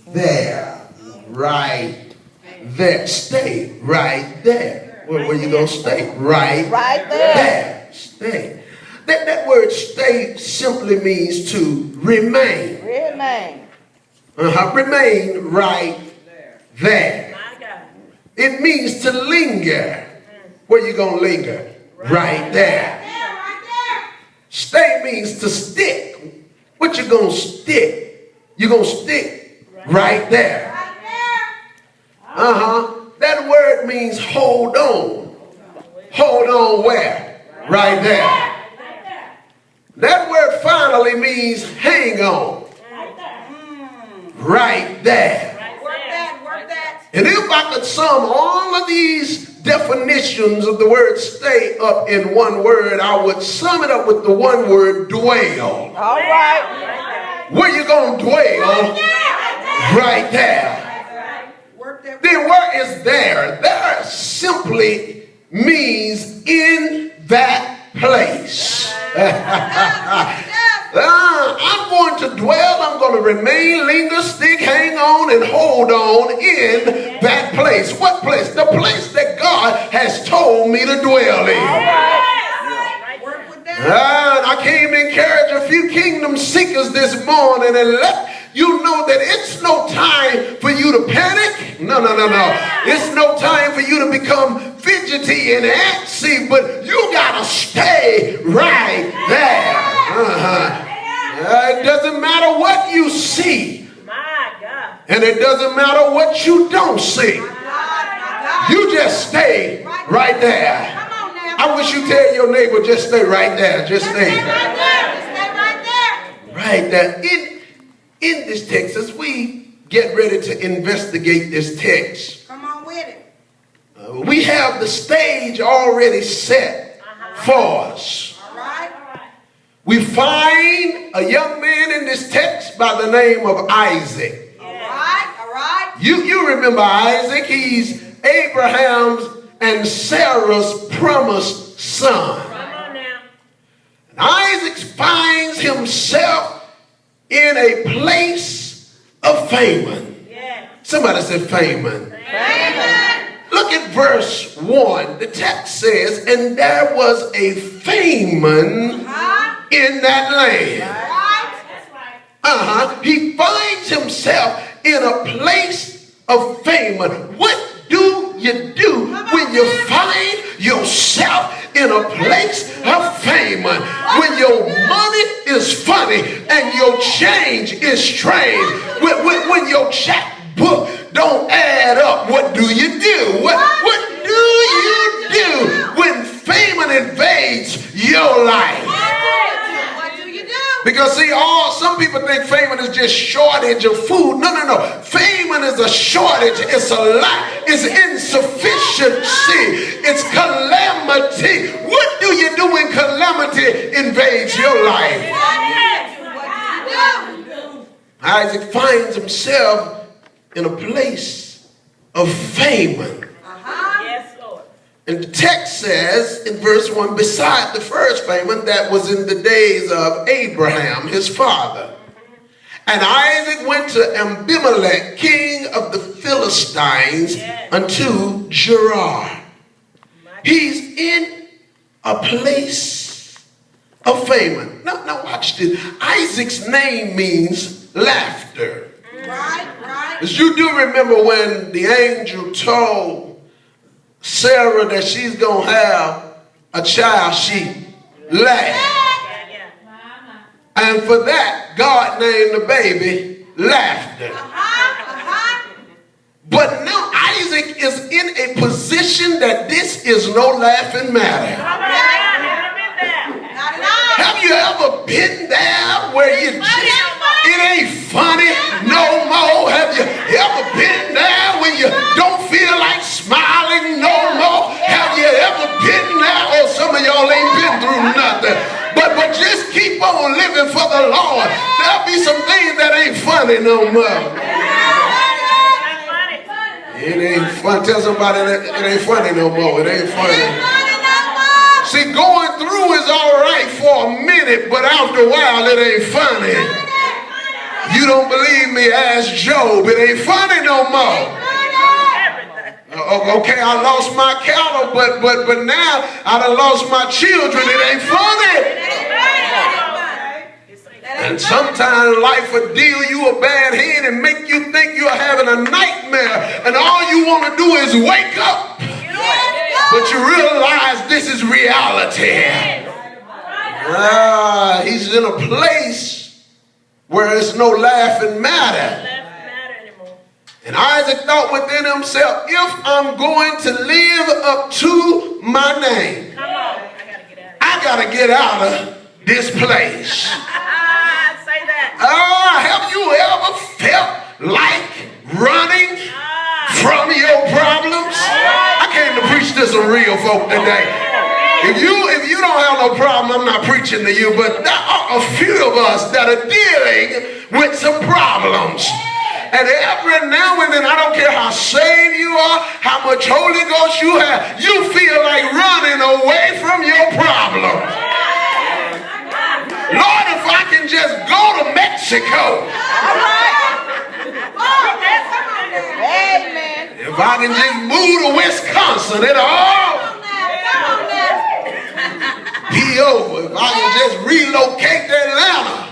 there. Right there. Stay right there. Where you going to stay? Right there. Stay. That word stay simply means to remain. Remain right there. It means to linger. Where you going to linger? Right there. Stay means to stick. What you going to stick? You're going to stick right there. That word means hold on. Hold on where? Right there. That word finally means hang on. Right there. Work that. And if I could sum all of these definitions of the word stay up in one word, I would sum it up with the one word dwell. All right. Where you going to dwell? Right there. Then where is there? There simply means in that place. I'm going to dwell, I'm going to remain, linger, stick, hang on, and hold on in that place. What place? The place that God has told me to dwell in. And I came to encourage a few kingdom seekers this morning and let you know that it's no time for you to panic. No. It's no time for you to become fidgety and antsy, but you got to stay right there. It doesn't matter what you see. And it doesn't matter what you don't see. You just stay right there. I wish you tell your neighbor, just stay right there. Just stay right there. In this text, as we get ready to investigate this text, Come on with it. We have the stage already set for us. All right. We find a young man in this text by the name of Isaac. All right. You remember Isaac. He's Abraham's and Sarah's promised son. And Isaac finds himself in a place of famine. Somebody said famine. Look at verse 1. The text says, and there was a famine in that land. He finds himself in a place of famine. What do you do when you find yourself in a place of famine? When your money is funny and your change is strange. When your checkbook don't add up, what do you do? What do you do when famine invades your life? What do you do? Because see, some people think famine is just shortage of food. No. Famine is a shortage. It's a lack. It's insufficiency. It's calamity. What do you do when calamity invades your life? Isaac finds himself in a place of famine. Yes, Lord. And the text says in verse 1, beside the first famine that was in the days of Abraham, his father. And Isaac went to Abimelech, king of the Philistines, unto Gerar. He's in a place of famine. Now watch this. Isaac's name means laughter. Right. As you do remember when the angel told Sarah that she's going to have a child, she laughed. And for that, God named the baby Laughter. But now Isaac is in a position that this is no laughing matter. Have you ever been there where it ain't funny no more? Have you ever been there when you don't feel like smiling no more? Have you ever been there? Oh, some of y'all ain't been through nothing. But just keep on living for the Lord. There'll be some things that ain't funny no more. It ain't fun. Tell somebody that it ain't funny no more. It ain't funny. See, going through is all right for a minute, but after a while, it ain't funny. You don't believe me? Ask Job. It ain't funny no more. Okay, I lost my cattle, but now I done lost my children. It ain't funny. And sometimes life will deal you a bad hand and make you think you're having a nightmare, and all you want to do is wake up. But you realize this is reality. He's in a place where it's no laughing matter. And Isaac thought within himself, if I'm going to live up to my name, I got to get out of this place. Have you ever felt like running from your problems? I came to preach to some real folk today. If you don't have no problem, I'm not preaching to you, but there are a few of us that are dealing with some problems. And every now and then, I don't care how saved you are, how much Holy Ghost you have, you feel like running away from your problem. Lord, if I can just go to Mexico. Amen. If I can just move to Wisconsin, it'll all be over. If I can just relocate to Atlanta.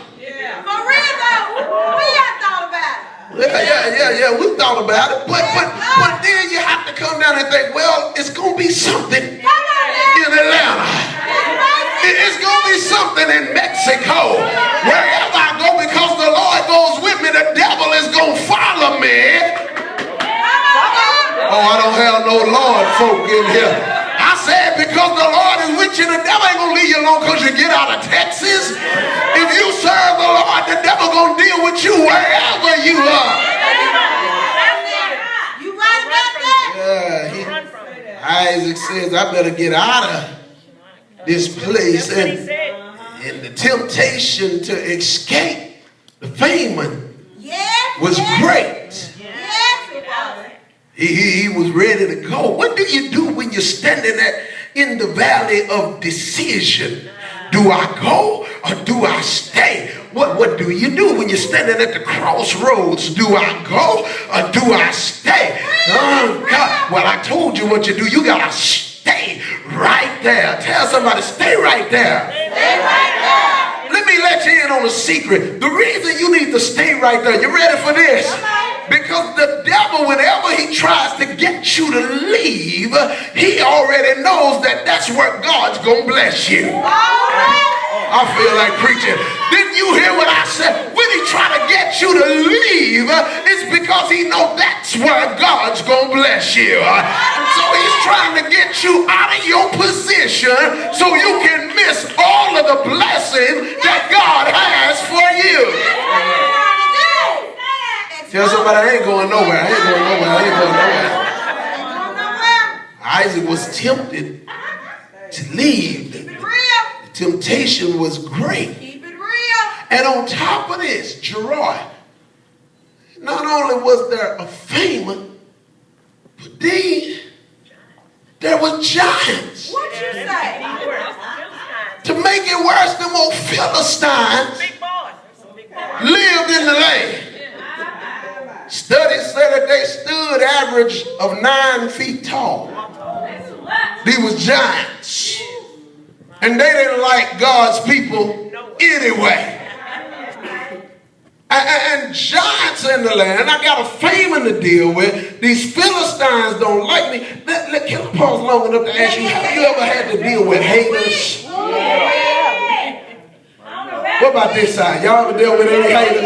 For real though, we have thought about it. Yeah, we thought about it. But then you have to come down and think, well, it's going to be something in Atlanta. It's going to be something in Mexico. Wherever I go, because the Lord goes with me, the devil is going to follow me. Oh, I don't have no Lord folk in here. I said because the Lord is with you, the devil ain't going to leave you alone because you get out of Texas. If you serve the Lord, the devil going to deal with you wherever you are. You right about that? Yeah, Isaac says, I better get out of this place. And the temptation to escape the famine was great. Yes, it was. He was ready to go. What do you do when you're standing in the valley of decision? Do I go or do I stay? What do you do when you're standing at the crossroads? Do I go or do I stay? Oh, God. Well, I told you what you do. You got to stay right there. Tell somebody, stay right there. Stay right there. Let me let you in on a secret. The reason you need to stay right there, you ready for this? Because the devil, whenever he tries to get you to leave, he already knows that that's where God's going to bless you. I feel like preaching. Didn't you hear what I said? When he try to get you to leave, it's because he knows that's where God's going to bless you. So he's trying to get you out of your position so you can miss all of the blessing that God has for you. Tell somebody, I ain't going nowhere. I ain't going nowhere. I ain't going nowhere. Isaac was tempted to leave. The temptation was great. Keep it real. And on top of this, Gerard, not only was there a famine, but then there were giants. What you say? To make it worse, them old Philistines lived in the land. Studies said that they stood average of 9 feet tall. They was giants. And they didn't like God's people anyway. And giants in the land. I got a famine to deal with. These Philistines don't like me. Can I pause long enough to ask you, have you ever had to deal with haters? What about this side? Y'all ever deal with any haters?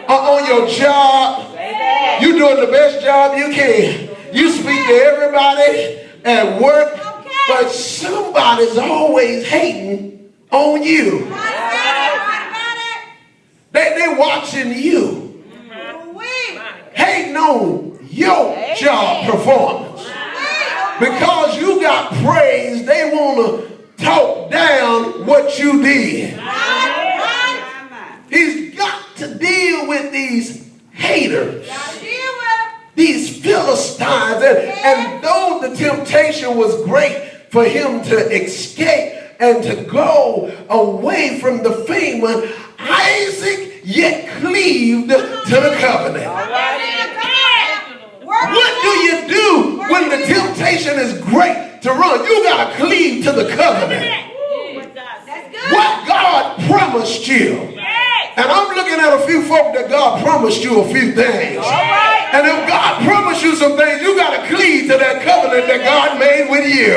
On your job, you doing the best job you can. You speak to everybody at work, but somebody's always hating on you. They watching you, hating on your job performance. Because you got praise, they want to talk down what you did. He's got to deal with these haters, these Philistines. And though the temptation was great for him to escape and to go away from the famine, Isaac yet cleaved to the covenant. What do you do when the temptation is great to run? You got to cleave to the covenant. What God promised you. And I'm looking at a few folk that God promised you a few things. And if God promised you some things, you got to cleave to that covenant that God made with you.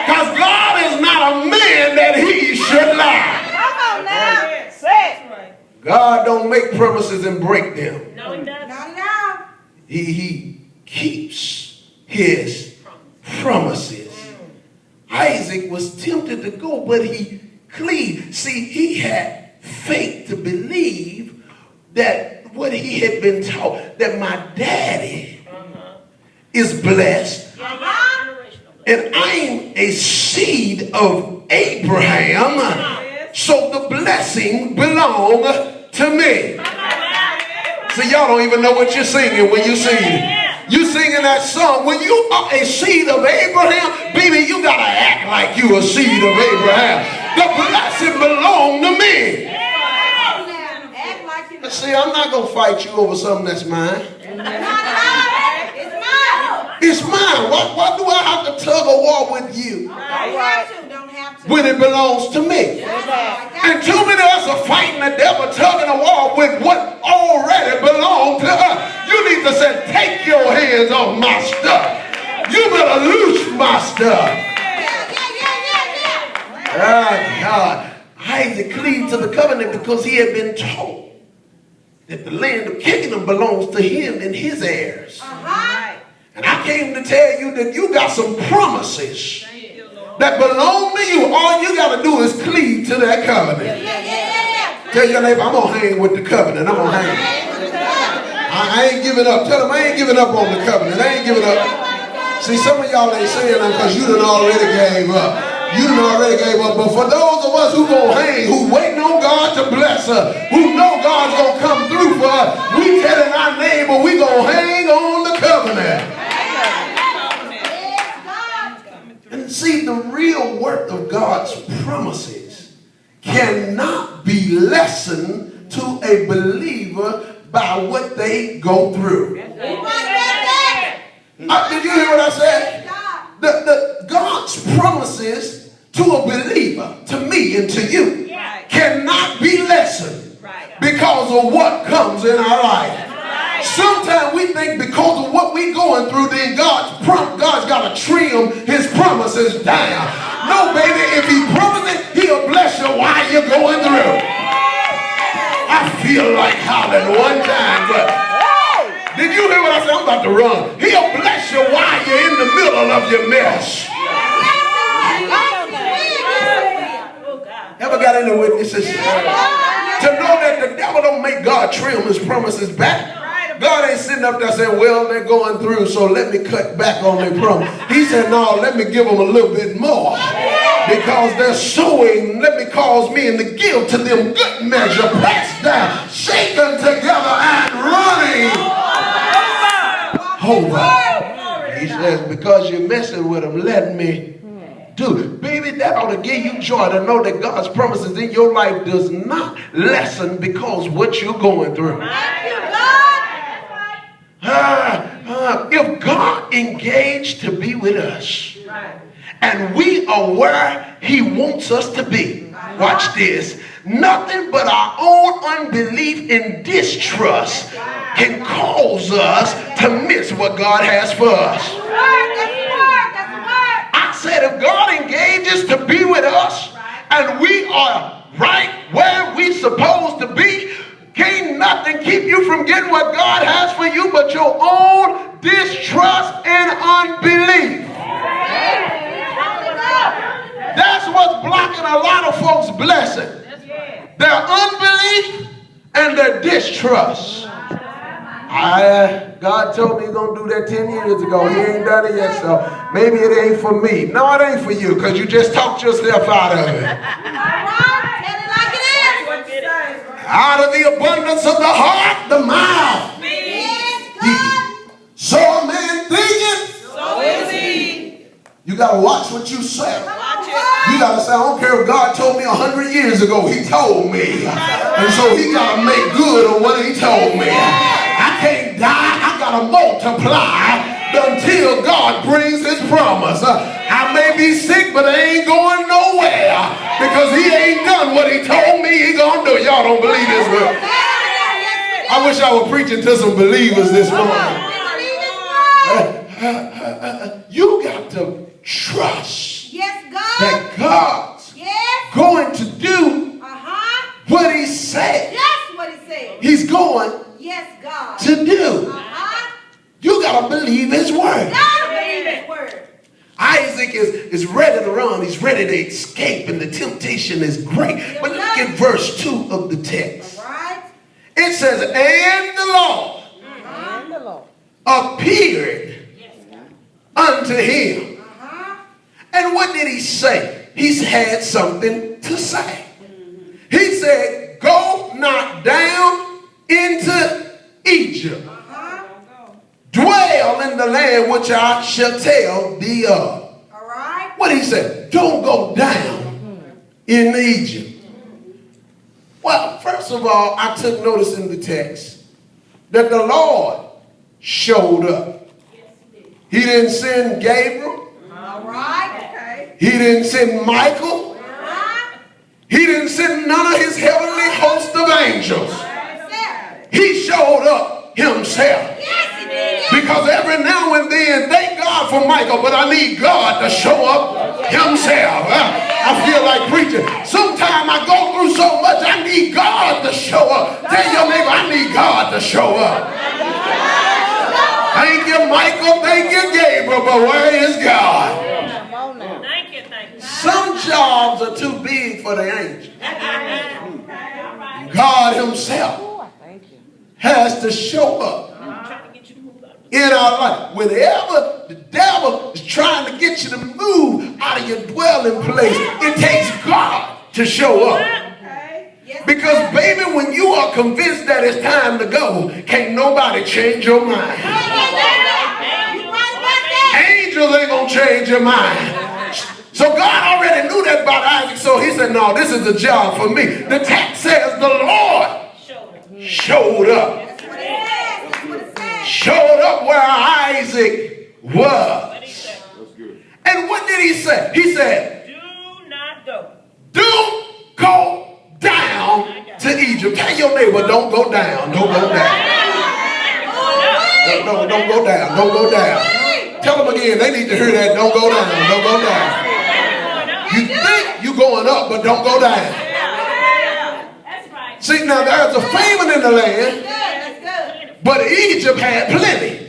Because God is not a man that he should lie. Come on now. Say it. God don't make promises and break them. No, he doesn't. No. He keeps his promises. Isaac was tempted to go, but he cleaved. See, he had faith to believe that what he had been taught, that my daddy is blessed, and I'm a seed of Abraham, so the blessing belongs to me. See, y'all don't even know what you're singing when you sing. You singing that song. When you are a seed of Abraham, baby, you got to act like you a seed of Abraham. The blessing belongs to me. See, I'm not going to fight you over something that's mine. It's mine. It's mine. Why do I have to tug a war with you? Don't have to. When it belongs to me. And too many of us are fighting the devil, tugging a war with what already belongs to us. You need to say, take your hands off my stuff. You better loose my stuff. God. Isaac cleaved to the covenant because he had been told that the land of Canaan belongs to him and his heirs. And I came to tell you that you got some promises that belong to you. All you got to do is cleave to that covenant. Tell your neighbor, I'm going to hang with the covenant. I'm going to hang. I ain't giving up. Tell them I ain't giving up on the covenant. I ain't giving up. See, some of y'all ain't saying that because you done already gave up. You done already gave up. But for those of us who gonna hang, who waiting on God to bless us, who know God's gonna come through for us, we telling our neighbor we gonna hang on the covenant. And see, the real worth of God's promises cannot be lessened to a believer by what they go through. Did you hear what I said? God's promises to a believer, to me and to you, cannot be lessened because of what comes in our life. Sometimes we think because of what we're going through, then God's got to trim his promises down. No, baby, if he promises, he'll bless you while you're going through. I feel like hollering one time, but did you hear what I said? I'm about to run. He'll bless you while you're in the middle of your mess. Ever got any witnesses? To know that the devil don't make God trim his promises back. God ain't sitting up there saying, well, they're going through, so let me cut back on their promise. He said, no, let me give them a little bit more. Because they're sowing, let me cause men to give to them good measure, pressed down, shaken together, and running over. He says, because you're messing with them, let me do it. Baby, that ought to give you joy to know that God's promises in your life does not lessen because what you're going through. If God engaged to be with us, and we are where he wants us to be, watch this, nothing but our own unbelief and distrust can cause us to miss what God has for us. I said if God engages to be with us and we are right where we supposed to be, can't nothing keep you from getting what God has for you but your own distrust and unbelief. That's what's blocking a lot of folks' blessing. Their unbelief and their distrust. God told me he's going to do that 10 years ago. He ain't done it yet, so maybe it ain't for me. No, it ain't for you because you just talked yourself out of it. Out of the abundance of the heart, the mouth. So a man thinketh, so is he. You got to watch what you say. Watch it. You got to say, I don't care if God told me 100 years ago. He told me. And so he got to make good on what he told me. I can't die. I got to multiply until God brings his promise. I may be sick, but I ain't going nowhere because he ain't done what he told me he gonna do. Y'all don't believe this word. I wish I were preaching to some believers this morning. You got to trust that God's going to do what he said. He's going to do. You got to believe his word. Isaac is ready to run. He's ready to escape, and the temptation is great. But look at verse 2 of the text. It says, and the Lord appeared unto him. And what did he say? He's had something to say. He said, go not down into Egypt. Dwell in the land which I shall tell thee of. What he said? Don't go down in Egypt. Well, first of all, I took notice in the text that the Lord showed up. He didn't send Gabriel. He didn't send Michael. He didn't send none of his heavenly host of angels. He showed up himself. Because every now and then, thank God for Michael, but I need God to show up himself. I feel like preaching. Sometimes I go through so much, I need God to show up. Tell your neighbor, I need God to show up. Thank you, Michael. Thank you, Gabriel. But where is God? Some jobs are too big for the angels. God himself has to show up in our life. Whenever the devil is trying to get you to move out of your dwelling place, it takes God to show up. Because baby, when you are convinced that it's time to go, can't nobody change your mind. Angels ain't gonna change your mind. So God already knew that about Isaac, so he said, no, this is a job for me. The text says the Lord showed up. Showed up where Isaac was. And what did he say? He said, do not go. Don't go down to Egypt. Tell your neighbor, don't go down. Don't go down. No, don't go down. Don't go down. Tell them again, they need to hear that. Don't go down. Don't go down. You think you're going up, but don't go down. See, now there's a famine in the land, but Egypt had plenty.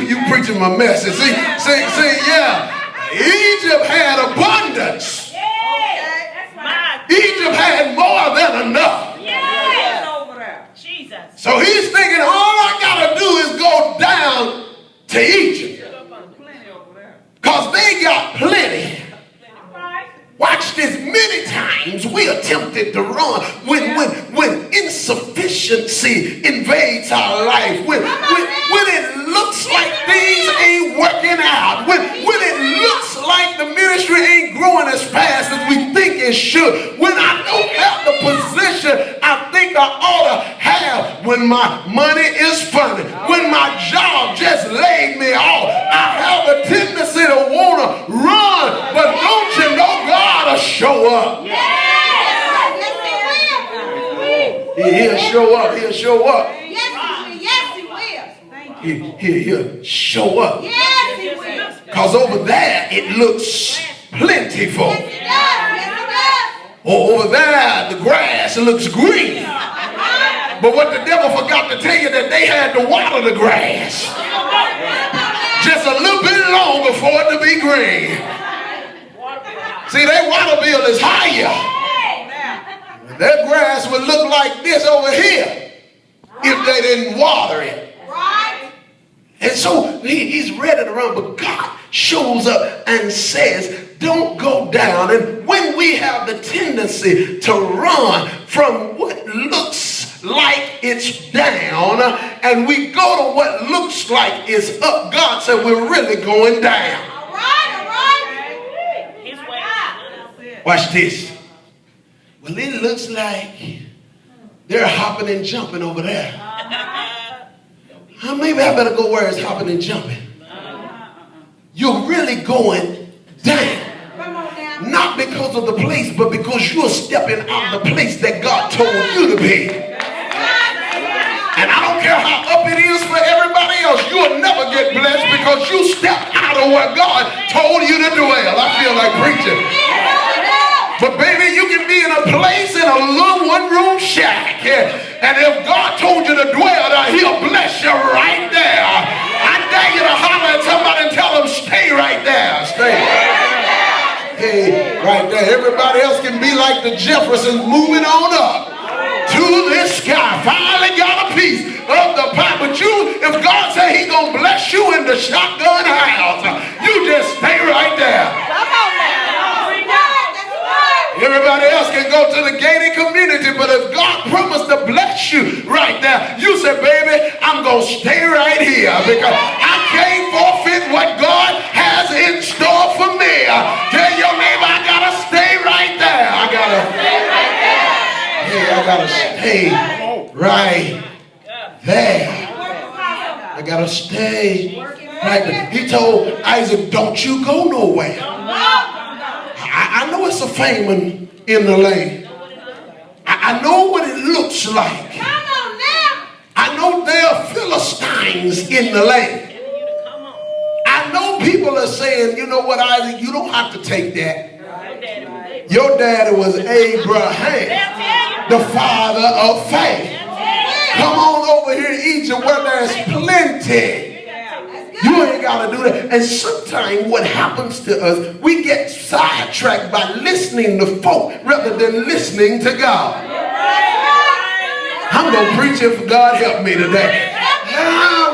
You preaching my message. See, yeah. Egypt had abundance. Egypt had more than enough. So he's thinking, all I got to do is go down to Egypt. Because they got plenty. Watch this. Many times we are tempted to run when insufficiency invades our life. When it looks like things ain't working out. When it looks like the ministry ain't growing as fast as we think it should. When I don't have the position I think I ought to have. When my money is funny. When my job just laid me off. I have a tendency to want to run. But don't you know God will show up. He'll show up. He'll show up. Yes, he will. He'll show up. Yes, he will. Because over there it looks plentiful. Yes, it does. Over there the grass looks green. But what the devil forgot to tell you, that they had to water the grass just a little bit longer for it to be green. See, their water bill is higher. Their grass would look like this over here if they didn't water it. And so he's ready to run, but God shows up and says, don't go down. And when we have the tendency to run from what looks like it's down and we go to what looks like it's up, God said we're really going down. Watch this. Well, it looks like they're hopping and jumping over there. Maybe I better go where it's hopping and jumping. You're really going down. Not because of the place, but because you're stepping out of the place that God told you to be. And I don't care how up it is for everybody else, you'll never get blessed because you stepped out of where God told you to dwell. I feel like preaching. But baby, you can be in a place in a little one-room shack. And if God told you to dwell there, he'll bless you right there. I dare you to holler at somebody and tell them, stay right there. Stay. Hey, right there. Everybody else can be like the Jeffersons moving on up to this sky. Finally got a piece of the pie. But you, if God said he's going to bless you in the shotgun house, you just stay right there. Everybody else can go to the gated community, but if God promised to bless you right there, you say, baby, I'm going to stay right here because I can't forfeit what God has in store for me. Tell your neighbor, I got to stay right there. I got to stay right there. I got to stay right there. He told Isaac, don't you go nowhere. I know it's a famine in the land. I know what it looks like. I know there are Philistines in the land. I know people are saying, you know what, Isaac, you don't have to take that. Your daddy was Abraham, the father of faith. Come on over here to Egypt where there's plenty. You ain't got to do that. And sometimes what happens to us, we get sidetracked by listening to folk rather than listening to God. I'm going to preach it for God help me today.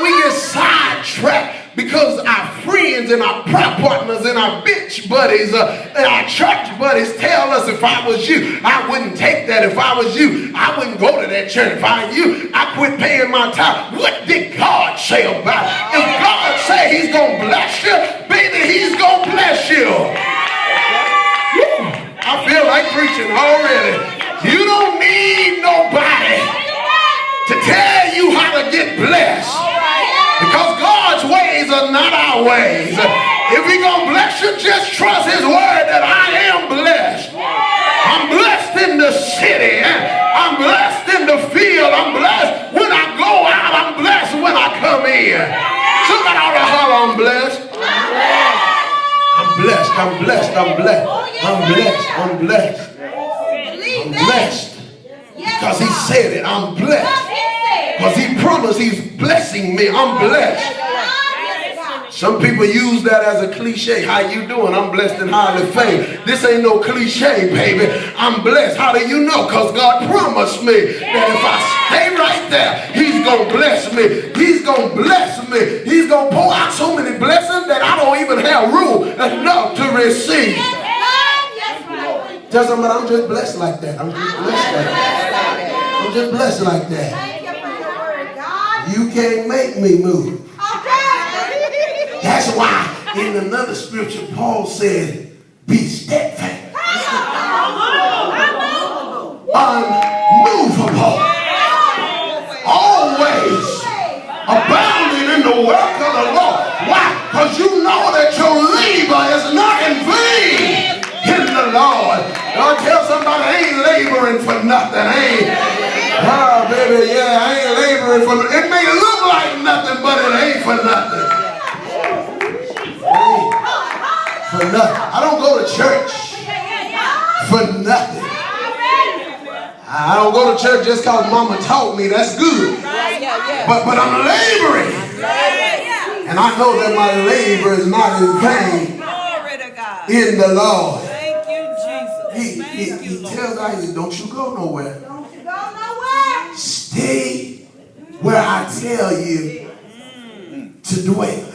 We get sidetracked because our friends and our prayer partners and our bitch buddies and our church buddies tell us, if I was you, I wouldn't take that. If I was you, I wouldn't go to that church. If I was you, I quit paying my tithe. What did God say about it? If God say he's going to bless you, baby, he's going to bless you. Woo. I feel like preaching already. You don't need nobody to tell you how to get blessed. Because God's ways are not our ways. If he's going to bless you, just trust his word that I am blessed. I'm blessed in the city. I'm blessed in the field. I'm blessed when I go out. I'm blessed when I come in. Somebody ought to holler, I'm blessed. I'm blessed. I'm blessed. I'm blessed. I'm blessed. I'm blessed. I'm blessed. Because he said it. I'm blessed. Because he promised he's blessing me. I'm blessed. Some people use that as a cliche. How you doing? I'm blessed and highly favored. This ain't no cliche, baby. I'm blessed. How do you know? Because God promised me that if I stay right there, he's going to bless me. He's going to bless me. He's going to pour out so many blessings that I don't even have room enough to receive. Tell somebody, I'm just blessed like that. I'm just blessed like that. I'm just blessed like that. You can't make me move. That's why in another scripture Paul said, be steadfast, unmovable, always abounding in the work of the Lord. Why? Because you know that your labor is not in vain in the Lord. I'll tell somebody, I ain't laboring for nothing. Oh, baby, yeah, I ain't laboring for nothing. It may look like nothing, but it ain't for nothing. For nothing. I don't go to church for nothing. I don't go to church just because mama taught me. That's good. But I'm laboring. And I know that my labor is not in vain in the Lord. He tells Isaac, don't you go nowhere. Stay where I tell you to dwell.